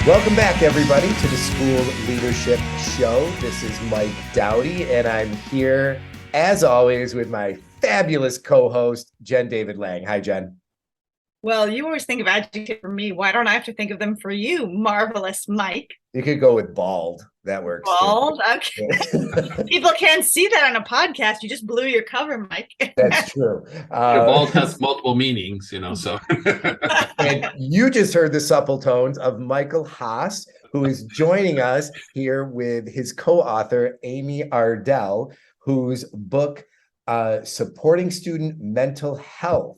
Welcome back, everybody, to the School Leadership Show. This is Mike Dowdy, and I'm here, as always, with my fabulous co-host, Jen David Lang. Hi, Jen. Well, you always think of adjectives for me. Why don't I have to think of them for you? Marvelous, Mike. You could go with bald. That works too. Bald. Okay. People can't see that on a podcast. You just blew your cover, Mike. That's true. Bald has multiple meanings, so. And you just heard the supple tones of Michael Haas, who is joining us here with his co-author, Amy Ardell, whose book, Supporting Student Mental Health.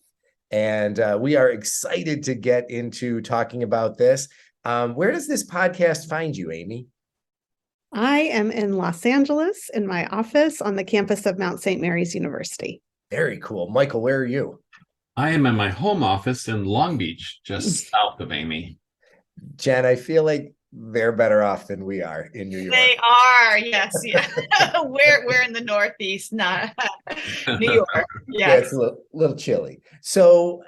And we are excited to get into talking about this. Where does this podcast find you, Amy? I am in Los Angeles in my office on the campus of Mount St. Mary's University. Very cool. Michael, where are you? I am in my home office in Long Beach, just south of Amy. Jen, I feel like they're better off than we are in New York. They are, yes. Yeah. We're in the Northeast, not New York. Yes. Yeah, it's a little chilly. So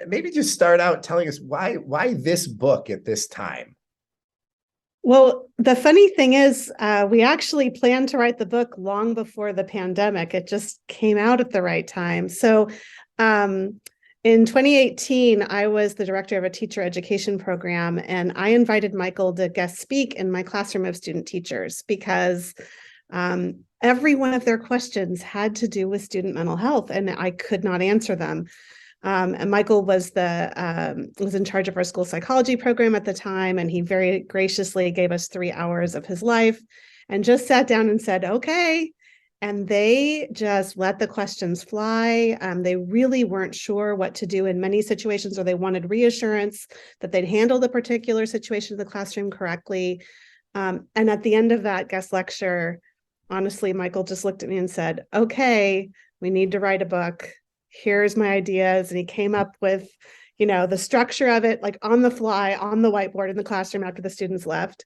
maybe just start out telling us why this book at this time? Well, the funny thing is, we actually planned to write the book long before the pandemic. It just came out at the right time. So in 2018, I was the director of a teacher education program, and I invited Michael to guest speak in my classroom of student teachers because every one of their questions had to do with student mental health, and I could not answer them. And Michael was in charge of our school psychology program at the time, and he very graciously gave us 3 hours of his life and just sat down and said, okay. And they just let the questions fly. They really weren't sure what to do in many situations, or they wanted reassurance that they'd handle the particular situation in the classroom correctly. And at the end of that guest lecture, honestly, Michael just looked at me and said, okay, we need to write a book. Here's my ideas. And he came up with, the structure of it, like on the fly, on the whiteboard in the classroom after the students left.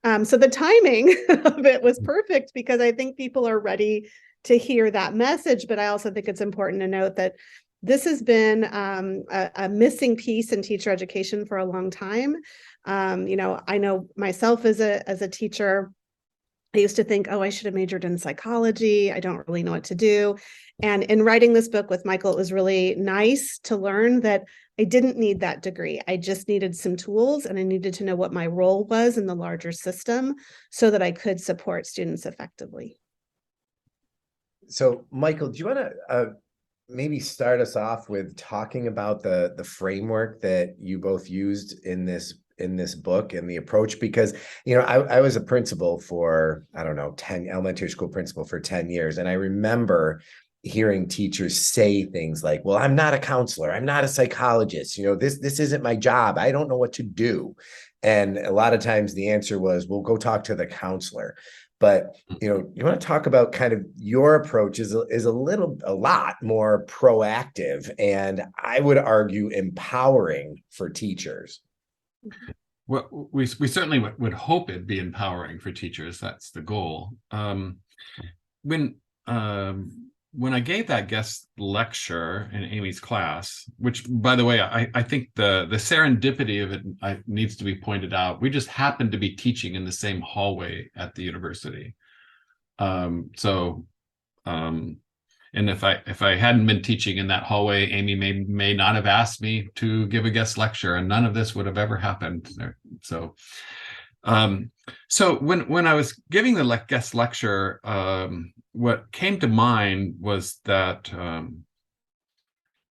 So the timing of it was perfect because I think people are ready to hear that message. But I also think it's important to note that this has been a missing piece in teacher education for a long time. I know myself as a teacher, I used to think, I should have majored in psychology. I don't really know what to do. And in writing this book with Michael, it was really nice to learn that I didn't need that degree. I just needed some tools, and I needed to know what my role was in the larger system so that I could support students effectively. So, Michael, do you want to maybe start us off with talking about the framework that you both used in this book and the approach? Because, I was a principal for, 10 elementary school principal for 10 years. And I remember hearing teachers say things like, well, I'm not a counselor. I'm not a psychologist. This isn't my job. I don't know what to do. And a lot of times the answer was, well, go talk to the counselor. But, you want to talk about kind of your approach is a lot more proactive, and I would argue empowering for teachers. Well, we certainly would hope it'd be empowering for teachers. That's the goal. When I gave that guest lecture in Amy's class, which, by the way, I think the serendipity of it needs to be pointed out. We just happened to be teaching in the same hallway at the university. And if I hadn't been teaching in that hallway, Amy may not have asked me to give a guest lecture, and none of this would have ever happened. So when I was giving the guest lecture, what came to mind was that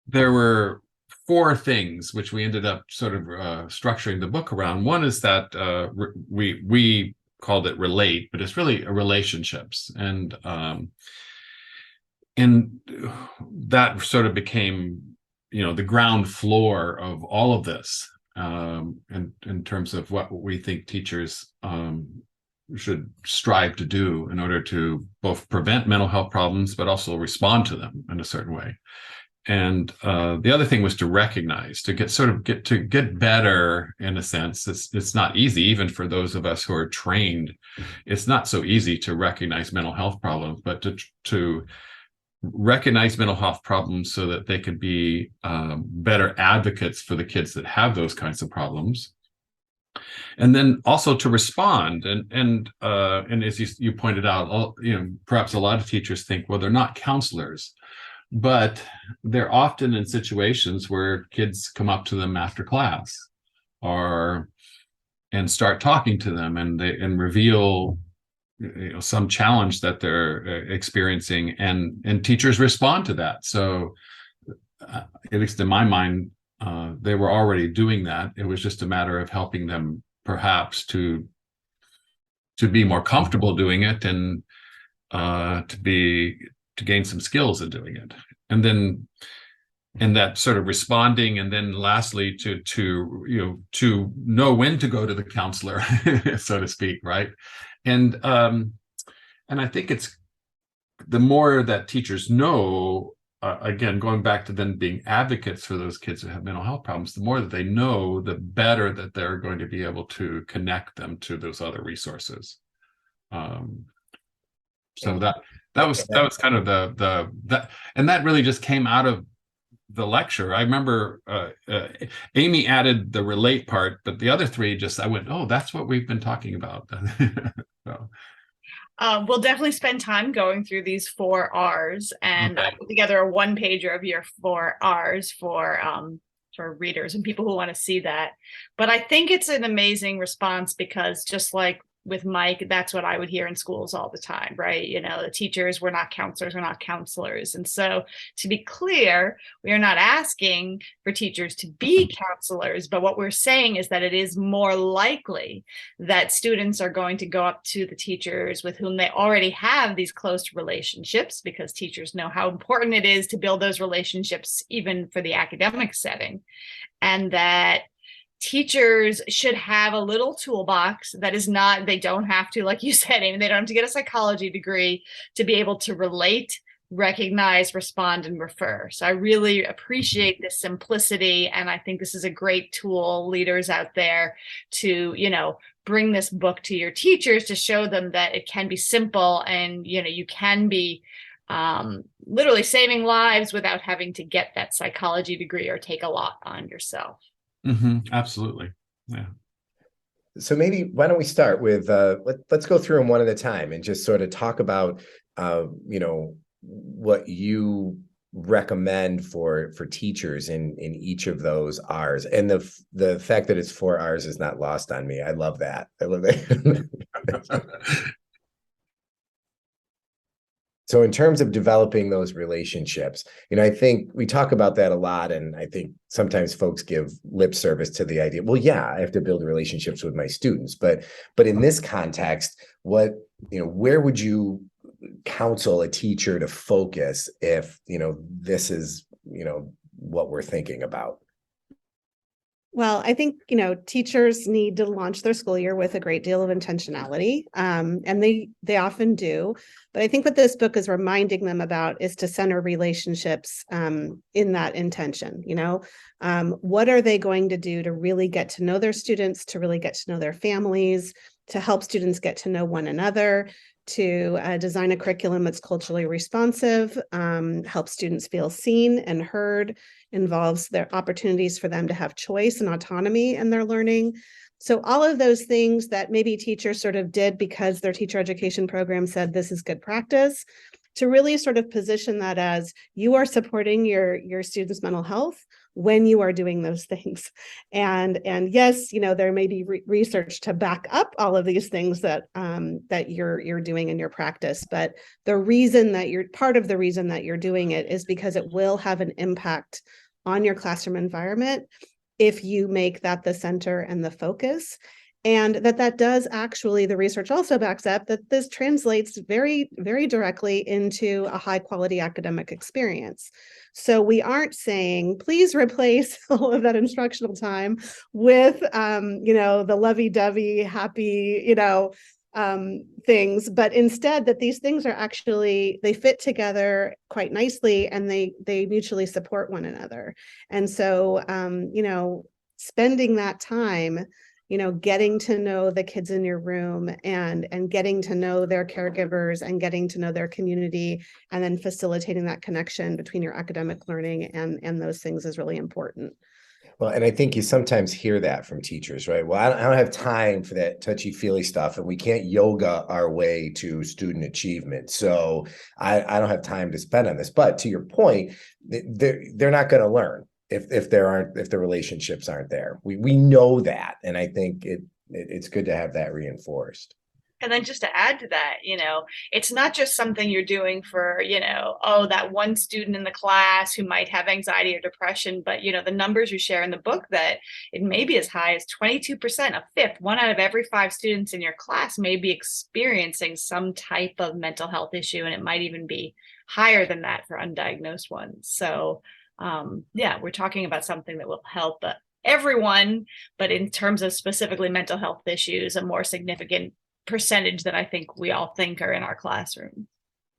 there were 4 things which we ended up sort of structuring the book around. One is that we called it relate, but it's really relationships, and that sort of became, the ground floor of all of this, in terms of what we think teachers should strive to do in order to both prevent mental health problems, but also respond to them in a certain way. And the other thing was to recognize, to get better in a sense. It's not easy, even for those of us who are trained. It's not so easy to recognize mental health problems, but to recognize mental health problems so that they could be better advocates for the kids that have those kinds of problems. And then also to respond, and as you pointed out, perhaps a lot of teachers think, well, they're not counselors, but they're often in situations where kids come up to them after class or and start talking to them, and reveal some challenge that they're experiencing, and teachers respond to that. So at least in my mind, they were already doing that. It was just a matter of helping them perhaps to be more comfortable doing it, and to gain some skills in doing it. And then that sort of responding, and then lastly to know when to go to the counselor, so to speak, right? And I think it's the more that teachers know, again, going back to them being advocates for those kids who have mental health problems, the more that they know, the better that they're going to be able to connect them to those other resources. So that was kind of that, and that really just came out of the lecture. I remember Amy added the relate part, but the other three I went, oh, that's what we've been talking about. So. We'll definitely spend time going through these 4 R's, and I put together a 1-pager of your 4 R's for readers and people who want to see that. But I think it's an amazing response, because just like with Mike, that's what I would hear in schools all the time, right? The teachers, we're not counselors, we're not counselors. And so, to be clear, we are not asking for teachers to be counselors, but what we're saying is that it is more likely that students are going to go up to the teachers with whom they already have these close relationships, because teachers know how important it is to build those relationships even for the academic setting, and that teachers should have a little toolbox that is not, they don't have to, like you said, Amy, they don't have to get a psychology degree to be able to relate, recognize, respond, and refer. So I really appreciate this simplicity. And I think this is a great tool, leaders out there, to, bring this book to your teachers to show them that it can be simple, and, you can be literally saving lives without having to get that psychology degree or take a lot on yourself. Absolutely. Yeah. So maybe why don't we start with let's go through them one at a time and just sort of talk about what you recommend for teachers in each of those R's, and the fact that it's 4 R's is not lost on me. I love that. So in terms of developing those relationships, I think we talk about that a lot. And I think sometimes folks give lip service to the idea, well, yeah, I have to build relationships with my students. But in this context, where would you counsel a teacher to focus if, this is, what we're thinking about? Well, I think, teachers need to launch their school year with a great deal of intentionality, and they often do. But I think what this book is reminding them about is to center relationships in that intention. What are they going to do to really get to know their students, to really get to know their families, to help students get to know one another, to design a curriculum that's culturally responsive, help students feel seen and heard, involves their opportunities for them to have choice and autonomy in their learning. So all of those things that maybe teachers sort of did because their teacher education program said this is good practice, to really sort of position that as you are supporting your students' mental health when you are doing those things. And yes, there may be research to back up all of these things that you're doing in your practice, but the reason that part of the reason that you're doing it is because it will have an impact on your classroom environment if you make that the center and the focus. And that does actually, the research also backs up that this translates very, very directly into a high quality academic experience. So we aren't saying, please replace all of that instructional time with, the lovey-dovey, happy, things, but instead that these things are actually, they fit together quite nicely, and they mutually support one another. And so, spending that time, getting to know the kids in your room and getting to know their caregivers and getting to know their community, and then facilitating that connection between your academic learning and those things is really important. Well, and I think you sometimes hear that from teachers, right? Well, I don't have time for that touchy-feely stuff, and we can't yoga our way to student achievement. So I don't have time to spend on this. But to your point, they're not going to learn if the relationships aren't there. We know that, and I think it's good to have that reinforced. And then just to add to that, it's not just something you're doing for, oh, that one student in the class who might have anxiety or depression, but, the numbers you share in the book that it may be as high as 22%, a fifth, 1 out of every 5 students in your class may be experiencing some type of mental health issue. And it might even be higher than that for undiagnosed ones. So, we're talking about something that will help everyone, but in terms of specifically mental health issues, a more significant percentage that I think we all think are in our classroom.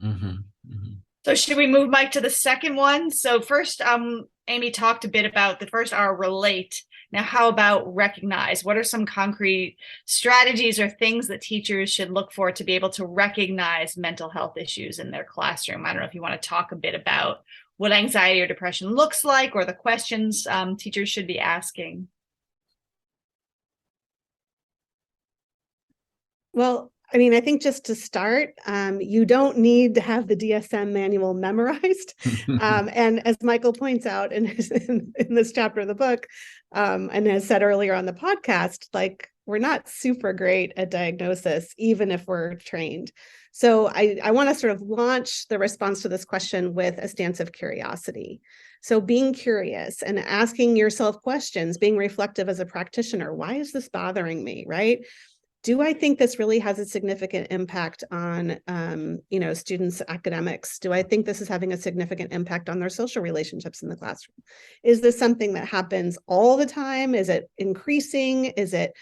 Mm-hmm. Mm-hmm. So should we move, Mike, to the second one? So first, Amy talked a bit about the first R, relate. Now, how about recognize? What are some concrete strategies or things that teachers should look for to be able to recognize mental health issues in their classroom? I don't know if you want to talk a bit about what anxiety or depression looks like, or the questions teachers should be asking. Well, I mean, I think just to start, you don't need to have the DSM manual memorized. And as Michael points out in this chapter of the book, and has said earlier on the podcast, like, we're not super great at diagnosis, even if we're trained. So I want to sort of launch the response to this question with a stance of curiosity. So being curious and asking yourself questions, being reflective as a practitioner, why is this bothering me, right? Do I think this really has a significant impact on, students' academics? Do I think this is having a significant impact on their social relationships in the classroom? Is this something that happens all the time? Is it increasing? Is it,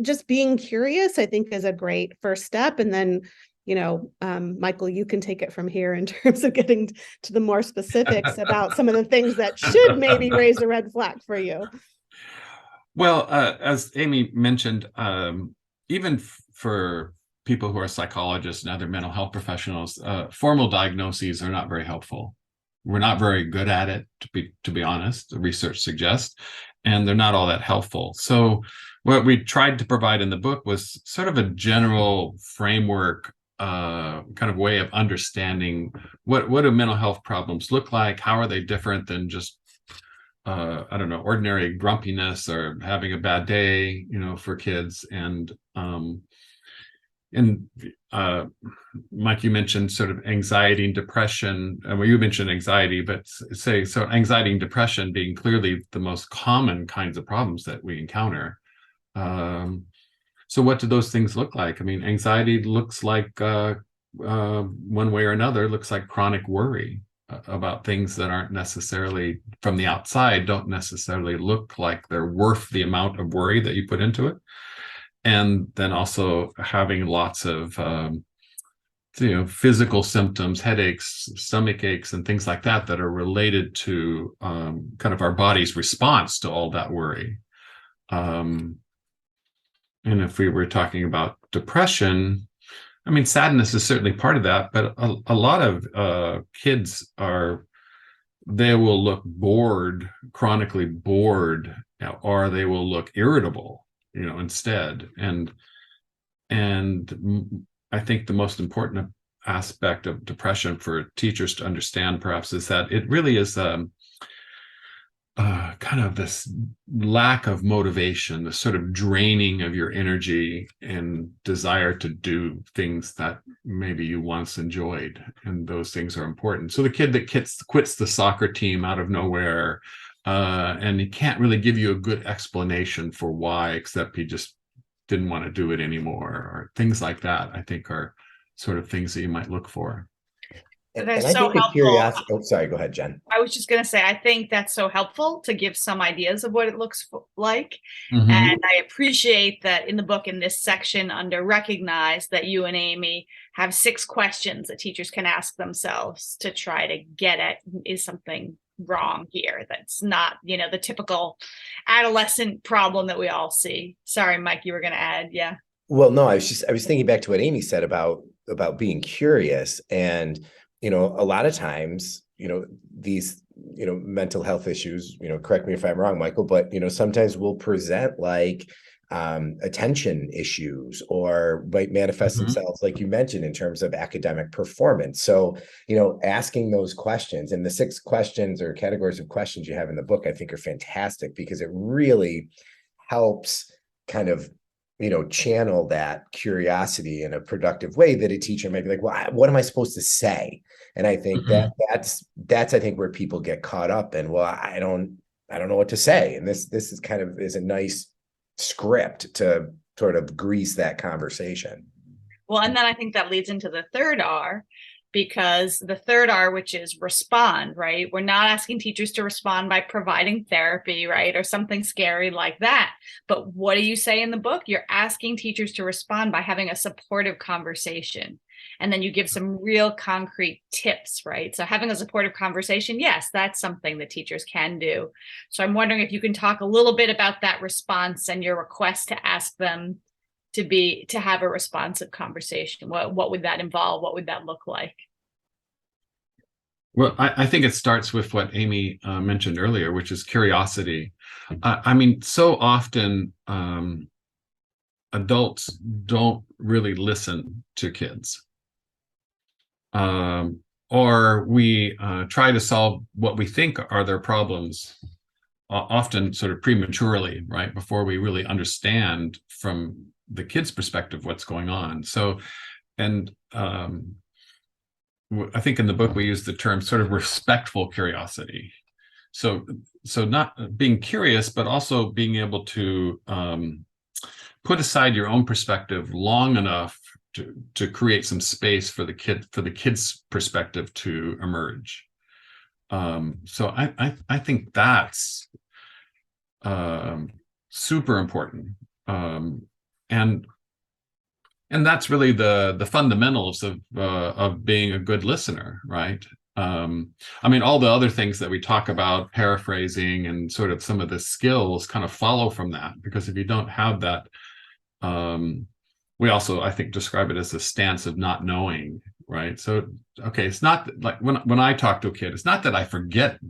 just being curious, I think, is a great first step. And then, Michael, you can take it from here in terms of getting to the more specifics about some of the things that should maybe raise a red flag for you. Well, as Amy mentioned, even for people who are psychologists and other mental health professionals, formal diagnoses are not very helpful. We're not very good at it, to be honest, the research suggests, and they're not all that helpful. So what we tried to provide in the book was sort of a general framework, kind of way of understanding what do mental health problems look like, how are they different than just ordinary grumpiness or having a bad day, for kids. And Mike, you mentioned sort of anxiety and depression. Well, you mentioned anxiety, but so anxiety and depression being clearly the most common kinds of problems that we encounter. So what do those things look like? I mean, anxiety looks like, one way or another, looks like chronic worry about things that aren't necessarily, from the outside, don't necessarily look like they're worth the amount of worry that you put into it. And then also having lots of physical symptoms, headaches, stomach aches, and things like that are related to kind of our body's response to all that worry. And if we were talking about depression, I mean, sadness is certainly part of that, but a lot of kids they will look bored, chronically bored, or they will look irritable, instead. And I think the most important aspect of depression for teachers to understand, perhaps, is that it really is kind of this lack of motivation, the sort of draining of your energy and desire to do things that maybe you once enjoyed. And those things are important. So the kid that quits the soccer team out of nowhere, and he can't really give you a good explanation for why, except he just didn't want to do it anymore, or things like that, I think are sort of things that you might look for. And That's I so think the helpful. curiosity. Oh, sorry. Go ahead, Jen. I was just going to say, I think that's so helpful to give some ideas of what it looks like. Mm-hmm. And I appreciate that in the book, in this section under recognize, that you and Amy have 6 questions that teachers can ask themselves to try to get at, is something wrong here? That's not, the typical adolescent problem that we all see. Sorry, Mike, you were going to add. Yeah. Well, no, I was thinking back to what Amy said about being curious. And a lot of times, these mental health issues, correct me if I'm wrong, Michael, but, sometimes we'll present like attention issues, or might manifest Mhm. themselves, like you mentioned, in terms of academic performance. So, asking those questions, and the 6 questions or categories of questions you have in the book, I think are fantastic, because it really helps kind of, channel that curiosity in a productive way, that a teacher might be like, well, what am I supposed to say? And I think Mhm. that's I think where people get caught up in, well, I don't know what to say. And this is kind of is a nice script to sort of grease that conversation. Well, and then I think that leads into the third R, because the third R, which is respond, right? We're not asking teachers to respond by providing therapy, right? Or something scary like that. But what do you say in the book? You're asking teachers to respond by having a supportive conversation. And then you give some real concrete tips, right? So having a supportive conversation, yes, that's something that teachers can do. So I'm wondering if you can talk a little bit about that response and your request to ask them to have a responsive conversation. What would that involve? What would that look like? Well, I think it starts with what Amy mentioned earlier, which is curiosity. I mean, so often adults don't really listen to kids. Or we try to solve what we think are their problems, often sort of prematurely, right? Before we really understand from the kid's perspective what's going on. So, and I think in the book we use the term sort of respectful curiosity. So not being curious, but also being able to put aside your own perspective long enough to create some space for the kid's perspective to emerge. So I think that's super important, and that's really the fundamentals of being a good listener, right? I mean, all the other things that we talk about, paraphrasing and sort of some of the skills, kind of follow from that, because if you don't have that, we also, I think, describe it as a stance of not knowing, right? So, okay, it's not like when I talk to a kid, it's not that I forget,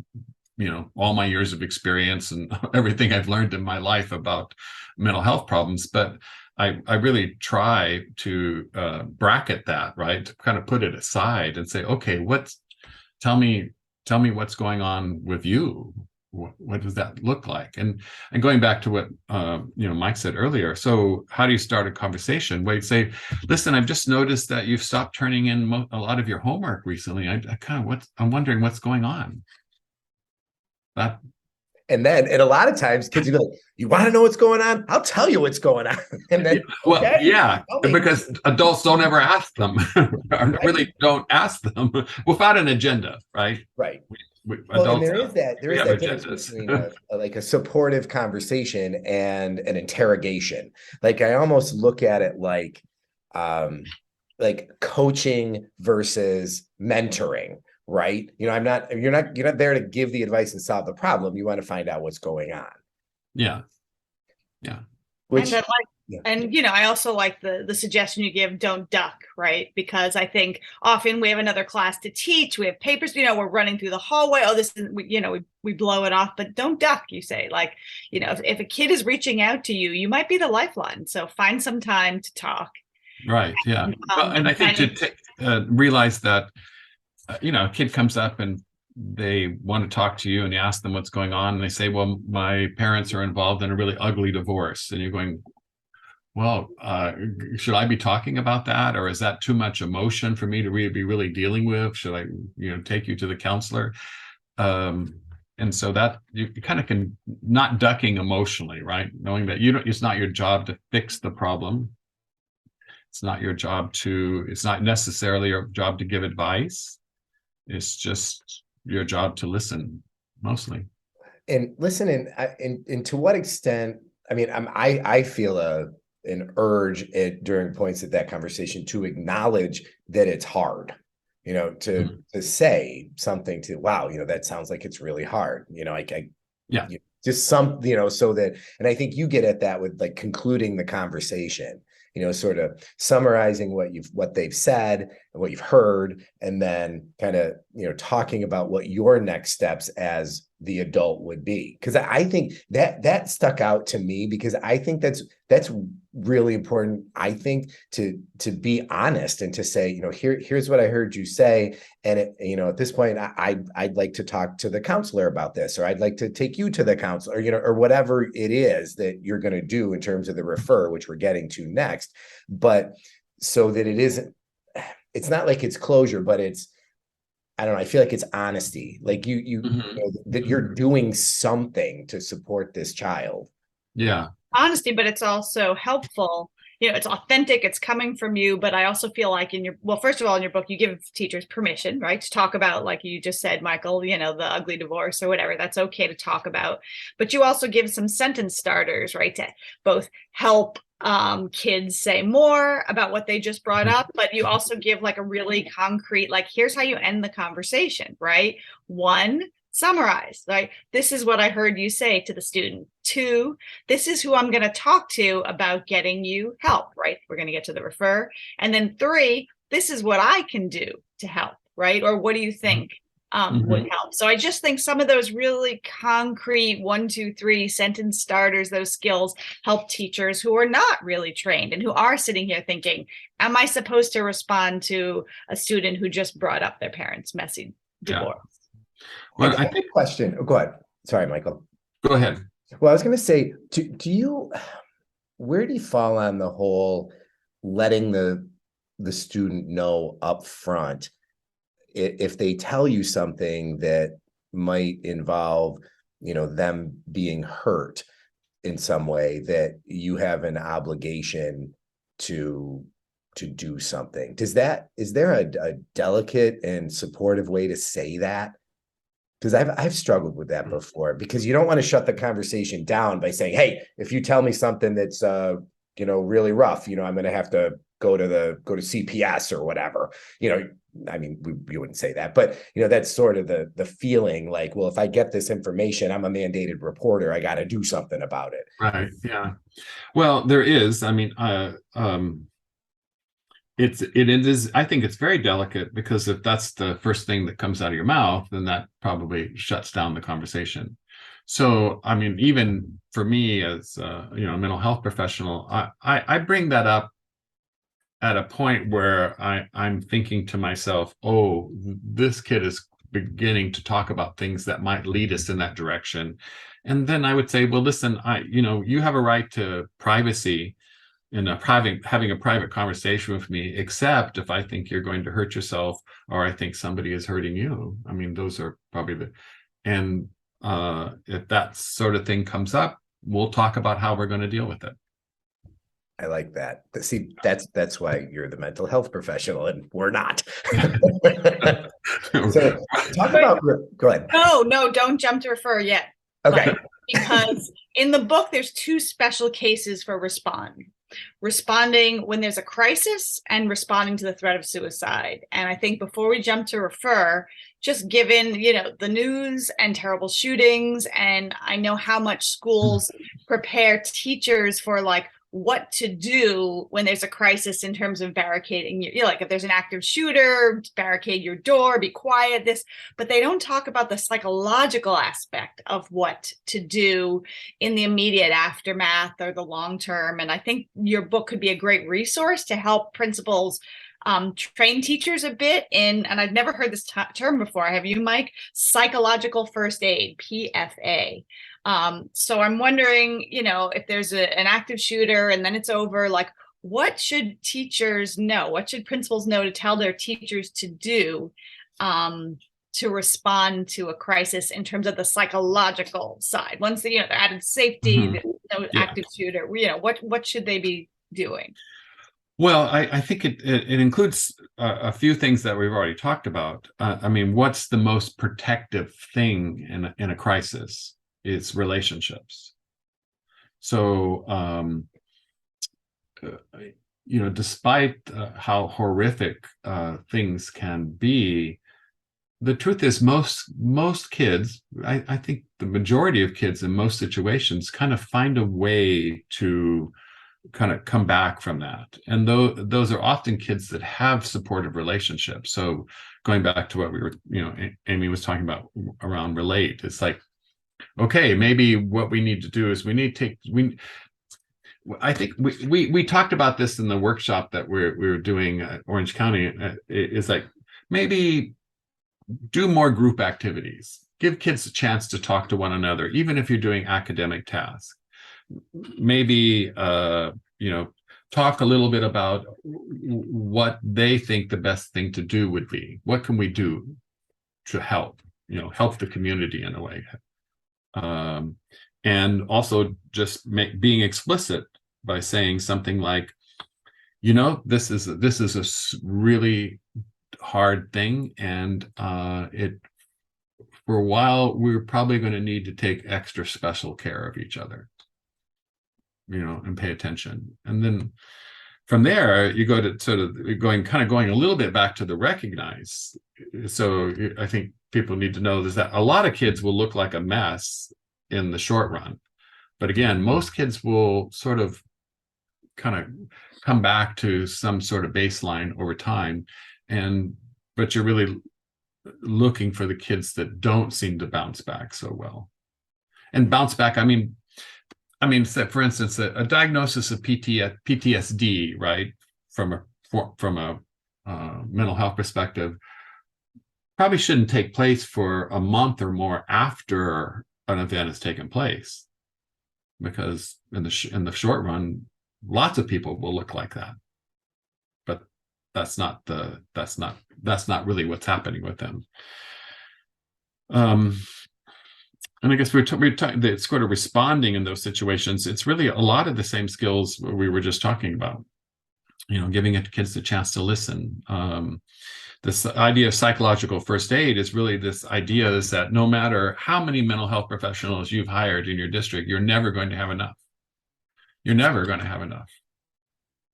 all my years of experience and everything I've learned in my life about mental health problems, but I really try to bracket that, right? To kind of put it aside and say, okay, tell me what's going on with you. What does that look like? And going back to what Mike said earlier. So how do you start a conversation? Well, you'd say, listen, I've just noticed that you've stopped turning in a lot of your homework recently. I'm wondering what's going on. And a lot of times kids will be like, you want to know what's going on? I'll tell you what's going on. And then, well, okay, yeah, because adults don't ever ask them, or really don't ask them without an agenda, right? Right. Well, and there is that difference between a supportive conversation and an interrogation. Like, I almost look at it like coaching versus mentoring. Right. You're not there to give the advice and solve the problem. You want to find out what's going on. Yeah. Which, I also like the suggestion you give, don't duck, right? Because I think often we have another class to teach, we have papers, we're running through the hallway. Oh, this is, we blow it off, but don't duck, you say. Like, if a kid is reaching out to you, you might be the lifeline. So find some time to talk. Right. Yeah. And I think to realize that, a kid comes up and they want to talk to you, and you ask them what's going on, and they say, well, my parents are involved in a really ugly divorce. And you're going, well, should I be talking about that? Or is that too much emotion for me to be really dealing with? Should I, take you to the counselor? And so that you kind of can, not ducking emotionally, right? Knowing that it's not your job to fix the problem. It's not necessarily your job to give advice. It's just your job to listen, mostly. And listen, and to what extent? I mean, I feel an urge during points of that conversation to acknowledge that it's hard. To say something to, wow, that sounds like it's really hard. Just some, so that, and I think you get at that with like concluding the conversation. sort of summarizing what they've said and what you've heard, and then kind of, talking about what your next steps as the adult would be. Because I think that stuck out to me, because I think that's really important. I think to be honest and to say, here's what I heard you say, and at this point, I'd like to talk to the counselor about this, or I'd like to take you to the counselor, or whatever it is that you're going to do in terms of the refer, which we're getting to next. But so that it's not like it's closure, but it's, I don't know, I feel like it's honesty. Like that you're doing something to support this child. Yeah. Honesty, but it's also helpful. It's authentic, it's coming from you. But I also feel like first of all, in your book, you give teachers permission, right, to talk about, like you just said, Michael, the ugly divorce or whatever. That's okay to talk about. But you also give some sentence starters, right, to both help kids say more about what they just brought up, but you also give like a really concrete, like, here's how you end the conversation, right? 1, summarize, right? This is what I heard you say to the student. 2, this is who I'm going to talk to about getting you help, right? We're going to get to the refer. And then 3, this is what I can do to help, right? Or what do you think would help? So I just think some of those really concrete 1, 2, 3 sentence starters, those skills, help teachers who are not really trained and who are sitting here thinking, am I supposed to respond to a student who just brought up their parents' messy divorce? Yeah. Well, I think question. Oh, go ahead. Sorry, Michael. Go ahead. Well, I was going to say, where do you fall on the whole letting the student know up front if they tell you something that might involve, them being hurt in some way, that you have an obligation to do something? Is there a delicate and supportive way to say that? Because I've struggled with that before, because you don't want to shut the conversation down by saying, hey, if you tell me something that's really rough, I'm going to have to go to CPS or whatever. I mean, you wouldn't say that, but that's sort of the feeling, like, well, if I get this information, I'm a mandated reporter, I got to do something about it. Right. Yeah. Well, there is. I mean, it is. I think it's very delicate, because if that's the first thing that comes out of your mouth, then that probably shuts down the conversation. So, I mean, even for me as a mental health professional, I bring that up at a point where I'm thinking to myself, oh, this kid is beginning to talk about things that might lead us in that direction. And then I would say, well, listen, you have a right to privacy in having a private conversation with me, except if I think you're going to hurt yourself, or I think somebody is hurting you. I mean, those are probably and if that sort of thing comes up, we'll talk about how we're going to deal with it. I like that. See, that's why you're the mental health professional and we're not. So go ahead. No, don't jump to refer yet. Okay. Because in the book, there's 2 special cases for responding when there's a crisis and responding to the threat of suicide. And I think before we jump to refer, just given, the news and terrible shootings, and I know how much schools prepare teachers for like what to do when there's a crisis in terms of barricading, like if there's an active shooter, barricade your door, be quiet, but they don't talk about the psychological aspect of what to do in the immediate aftermath or the long term. And I think your book could be a great resource to help principals train teachers a bit in, and I've never heard this term before. Have you, Mike? Psychological first aid, PFA. So I'm wondering, if there's an active shooter and then it's over, like, what should teachers know? What should principals know to tell their teachers to do to respond to a crisis in terms of the psychological side? Once the added safety, active shooter, what should they be doing? Well, I think it includes a few things that we've already talked about. I mean, what's the most protective thing in a crisis? It's relationships. So, despite how horrific things can be, the truth is most kids, I think the majority of kids in most situations kind of find a way to kind of come back from that. And those are often kids that have supportive relationships. So going back to what we were, Amy was talking about around relate, it's like, okay, maybe what we need to do is I think we talked about this in the workshop that we were doing at Orange County. It's like, maybe do more group activities, give kids a chance to talk to one another, even if you're doing academic tasks. Maybe talk a little bit about what they think the best thing to do would be. What can we do to help the community in a way? And also just being explicit by saying something like, this is a really hard thing, and for a while we're probably going to need to take extra special care of each other, and pay attention. And then from there you go to sort of going a little bit back to the recognize. So I think people need to know is that a lot of kids will look like a mess in the short run, but again, most kids will sort of kind of come back to some sort of baseline over time. But you're really looking for the kids that don't seem to bounce back so well. And bounce back, I mean, for instance, a diagnosis of PTSD, right, from a mental health perspective, probably shouldn't take place for a month or more after an event has taken place, because in the short run, lots of people will look like that, but that's not really what's happening with them. And I guess we're talking that sort of responding in those situations. It's really a lot of the same skills we were just talking about, giving kids the chance to listen. This idea of psychological first aid is really this idea is that no matter how many mental health professionals you've hired in your district, you're never going to have enough. You're never going to have enough.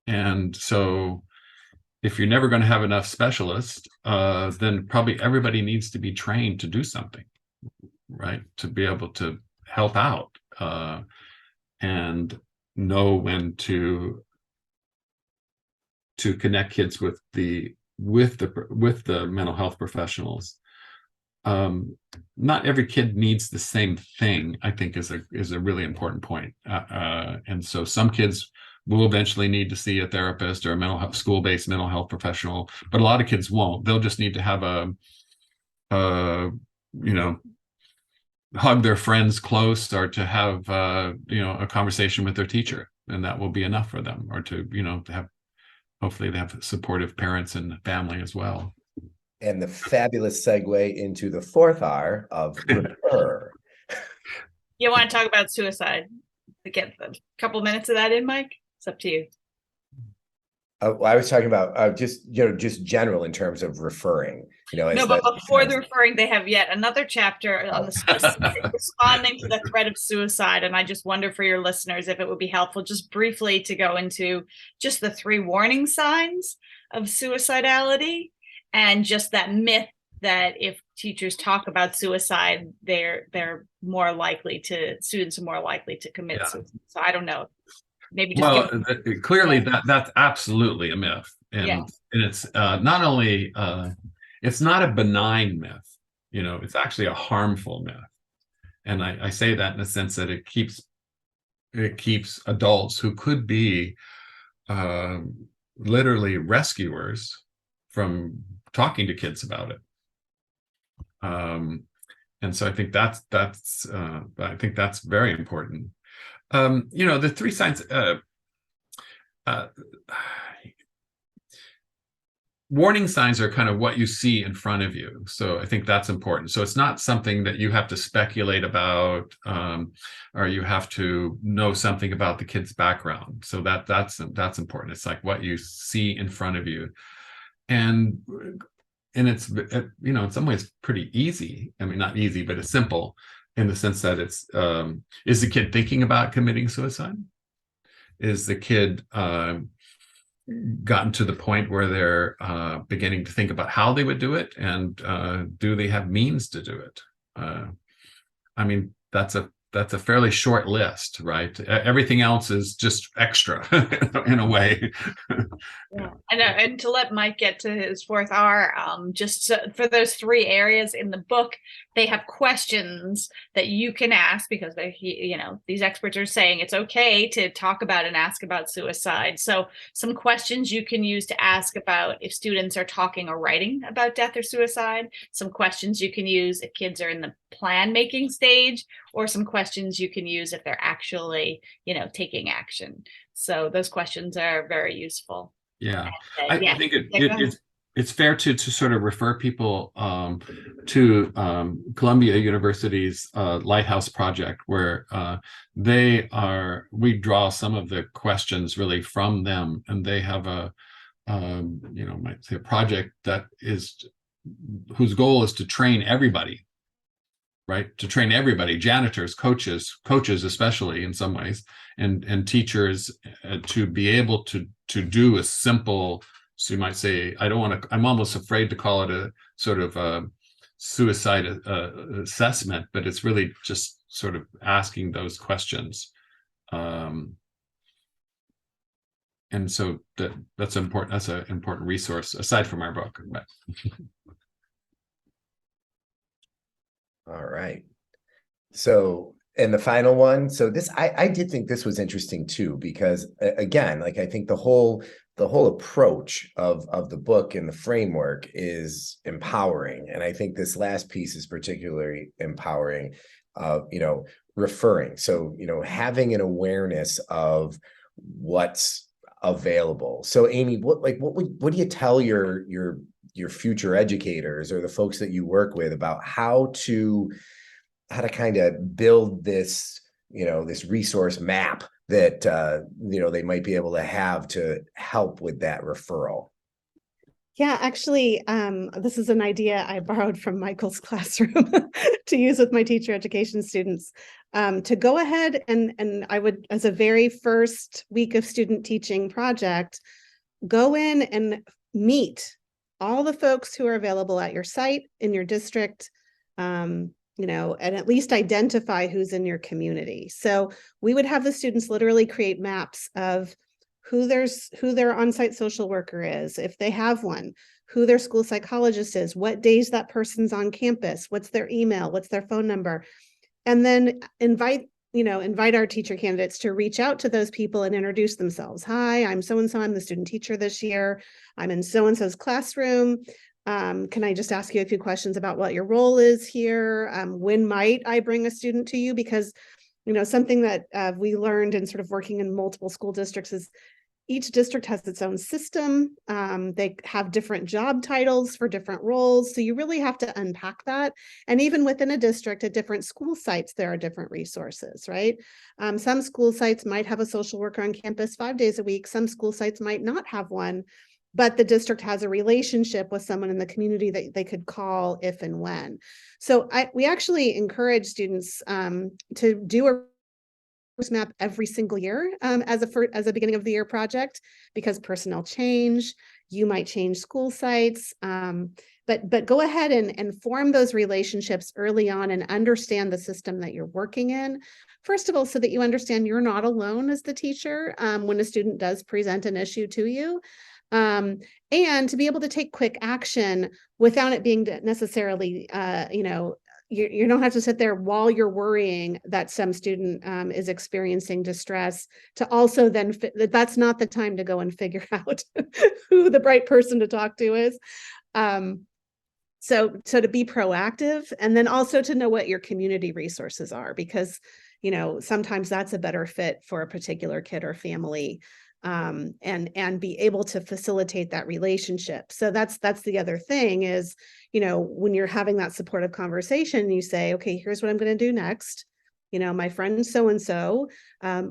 And so if you're never going to have enough specialists, then probably everybody needs to be trained to do something, right? To be able to help out and know when to connect kids with the mental health professionals. Not every kid needs the same thing, I think is a really important point. And so some kids will eventually need to see a therapist or a school-based mental health professional, but a lot of kids won't. They'll just need to have hug their friends close, or to have a conversation with their teacher, and that will be enough for them. Or to hopefully they have supportive parents and family as well. And the fabulous segue into the fourth R of refer. You want to talk about suicide? Get a couple minutes of that in, Mike? It's up to you. Well, I was talking about just general in terms of referring. No, but before the referring, they have yet another chapter on the specific responding to the threat of suicide. And I just wonder for your listeners if it would be helpful just briefly to go into just the 3 warning signs of suicidality, and just that myth that if teachers talk about suicide, students are more likely to commit suicide. So I don't know. Maybe just clearly that's absolutely a myth, and it's not only it's not a benign myth, it's actually a harmful myth. And I say that in the sense that it keeps adults who could be literally rescuers from talking to kids about it. And so I think that's very important. The 3 signs, warning signs are kind of what you see in front of you. So I think that's important. So it's not something that you have to speculate about, or you have to know something about the kid's background. So that's important. It's like what you see in front of you. And it's, in some ways pretty easy. I mean, not easy, but it's simple in the sense that it's, is the kid thinking about committing suicide? Is the kid gotten to the point where they're beginning to think about how they would do it? And do they have means to do it? I mean, that's a that's a fairly short list, right? Everything else is just extra in a way. Yeah. And to let Mike get to his fourth R, for those three areas in the book, they have questions that you can ask because these experts are saying it's okay to talk about and ask about suicide. So some questions you can use to ask about if students are talking or writing about death or suicide, some questions you can use if kids are in the plan making stage, or some questions you can use if they're actually, taking action. So those questions are very useful. Yeah, And, I think it's fair to sort of refer people to Columbia University's Lighthouse Project, where we draw some of the questions really from them, and they have might say a project whose goal is to train everybody, right? To train everybody, janitors, coaches especially in some ways, and teachers to be able to do a simple, so you might say, I'm almost afraid to call it a sort of a suicide assessment, but it's really just sort of asking those questions. And so that's important. That's an important resource aside from our book. But. All right. So, and the final one. So this, I did think this was interesting too, because again, like I think the whole approach of the book and the framework is empowering. And I think this last piece is particularly empowering, referring. So, having an awareness of what's available. So Amy, what do you tell your future educators or the folks that you work with about how to kind of build this, this resource map that, they might be able to have to help with that referral? Yeah, actually, this is an idea I borrowed from Michael's classroom to use with my teacher education students. To go ahead and I would, as a very first week of student teaching project, go in and meet all the folks who are available at your site, in your district, and at least identify who's in your community. So we would have the students literally create maps of who their on-site social worker is, if they have one, who their school psychologist is, what days that person's on campus, what's their email, what's their phone number, and then invite our teacher candidates to reach out to those people and introduce themselves. Hi, I'm so-and-so, I'm the student teacher this year. I'm in so-and-so's classroom. Can I just ask you a few questions about what your role is here? When might I bring a student to you? Because, something that we learned in sort of working in multiple school districts is each district has its own system. They have different job titles for different roles. So you really have to unpack that. And even within a district, at different school sites, there are different resources, right? Some school sites might have a social worker on campus 5 days a week. Some school sites might not have one, but the district has a relationship with someone in the community that they could call if and when. So we actually encourage students to do a map every single year as a beginning of the year project, because personnel change, you might change school sites, but go ahead and form those relationships early on and understand the system that you're working in. First of all, so that you understand you're not alone as the teacher when a student does present an issue to you. And to be able to take quick action without it being necessarily, you don't have to sit there while you're worrying that some student is experiencing distress to also then, that's not the time to go and figure out who the right person to talk to is. So to be proactive, and then also to know what your community resources are, because, sometimes that's a better fit for a particular kid or family. And be able to facilitate that relationship. So that's the other thing is, when you're having that supportive conversation, you say, okay, here's what I'm going to do next. My friend so-and-so,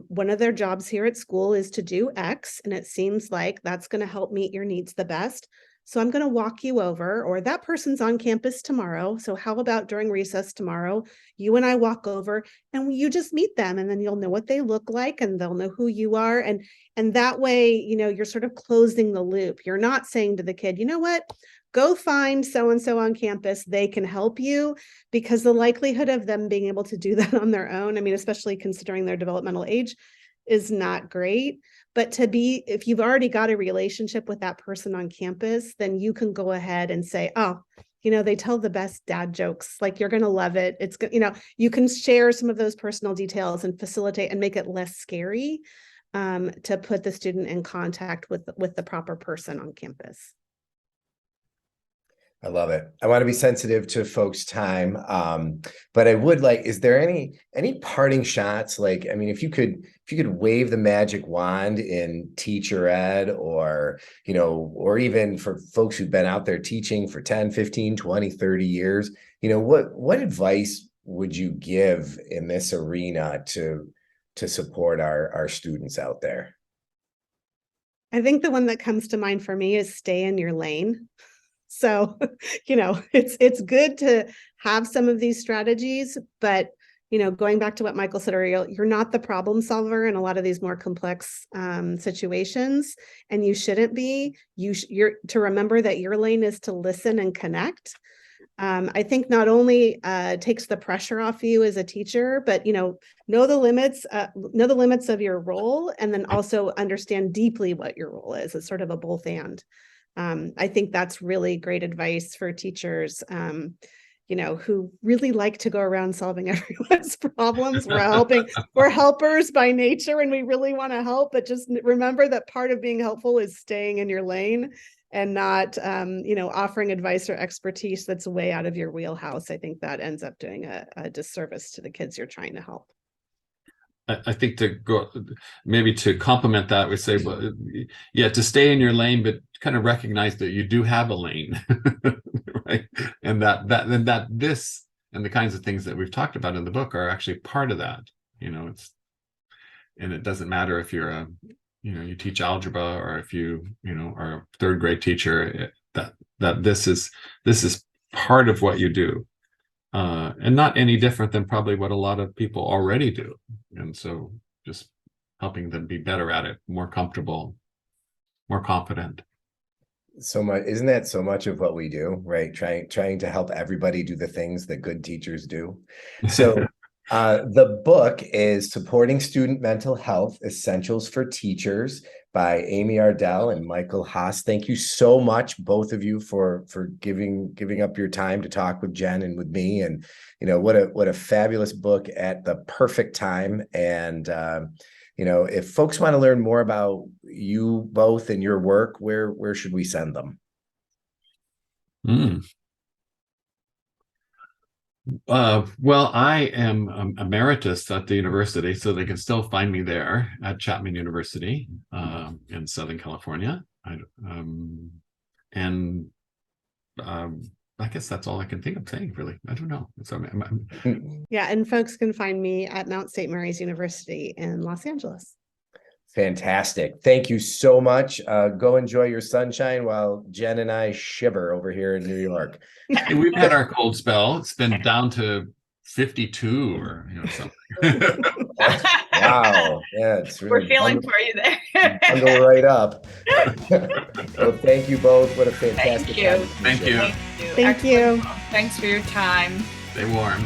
one of their jobs here at school is to do X, and it seems like that's going to help meet your needs the best. So I'm going to walk you over, or that person's on campus tomorrow. So how about during recess tomorrow, you and I walk over and you just meet them, and then you'll know what they look like and they'll know who you are. And that way, you're sort of closing the loop. You're not saying to the kid, you know what, go find so-and-so on campus, they can help you, because the likelihood of them being able to do that on their own, I mean, especially considering their developmental age, is not great. But if you've already got a relationship with that person on campus, then you can go ahead and say, oh, they tell the best dad jokes, like, you're going to love it. It's good. You can share some of those personal details and facilitate and make it less scary to put the student in contact with the proper person on campus. I love it. I want to be sensitive to folks' time. But I would like, is there any parting shots? Like, I mean, if you could wave the magic wand in teacher ed, or, or even for folks who've been out there teaching for 10, 15, 20, 30 years, what advice would you give in this arena to support our students out there? I think the one that comes to mind for me is stay in your lane. So, it's good to have some of these strategies, but, going back to what Michael said earlier, you're not the problem solver in a lot of these more complex situations, and you shouldn't be. You're to remember that your lane is to listen and connect. I think not only takes the pressure off you as a teacher, but, know the limits of your role, and then also understand deeply what your role is. It's sort of a both and. I think that's really great advice for teachers, who really like to go around solving everyone's problems. We're helpers by nature, and we really want to help, but just remember that part of being helpful is staying in your lane and not, offering advice or expertise that's way out of your wheelhouse. I think that ends up doing a disservice to the kids you're trying to help. I think to complement that, we say, well, yeah, to stay in your lane, but kind of recognize that you do have a lane, right? And that this and the kinds of things that we've talked about in the book are actually part of that. And it doesn't matter if you're you teach algebra, or if you are a third grade teacher, that this is part of what you do. And not any different than probably what a lot of people already do. And so just helping them be better at it, more comfortable, more confident. So much, isn't that so much of what we do, right? Trying to help everybody do the things that good teachers do. So the book is Supporting Student Mental Health: Essentials for Teachers by Amy Ardell and Michael Haas. Thank you so much, both of you, for giving up your time to talk with Jen and with me. And what a fabulous book at the perfect time. And if folks want to learn more about you both and your work, where should we send them? Well, I am emeritus at the university, so they can still find me there at Chapman University in Southern California. I guess that's all I can think of saying, really. I don't know. So, yeah, and folks can find me at Mount St. Mary's University in Los Angeles. Fantastic. Thank you so much. Go enjoy your sunshine while Jen and I shiver over here in New York. We've had our cold spell. It's been down to 52 or something. Wow. Yeah, it's really we're feeling for you there. Bundle right up. Well, thank you both. What a fantastic Thank you. Thank you. Thanks for your time. Stay warm.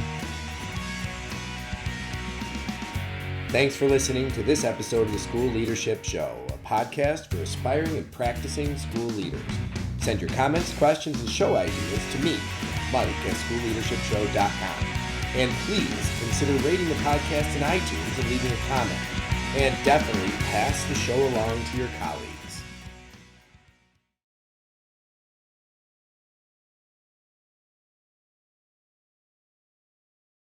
Thanks for listening to this episode of the School Leadership Show, a podcast for aspiring and practicing school leaders. Send your comments, questions, and show ideas to me, Mike, at schoolleadershipshow.com. And please consider rating the podcast in iTunes and leaving a comment. And definitely pass the show along to your colleagues.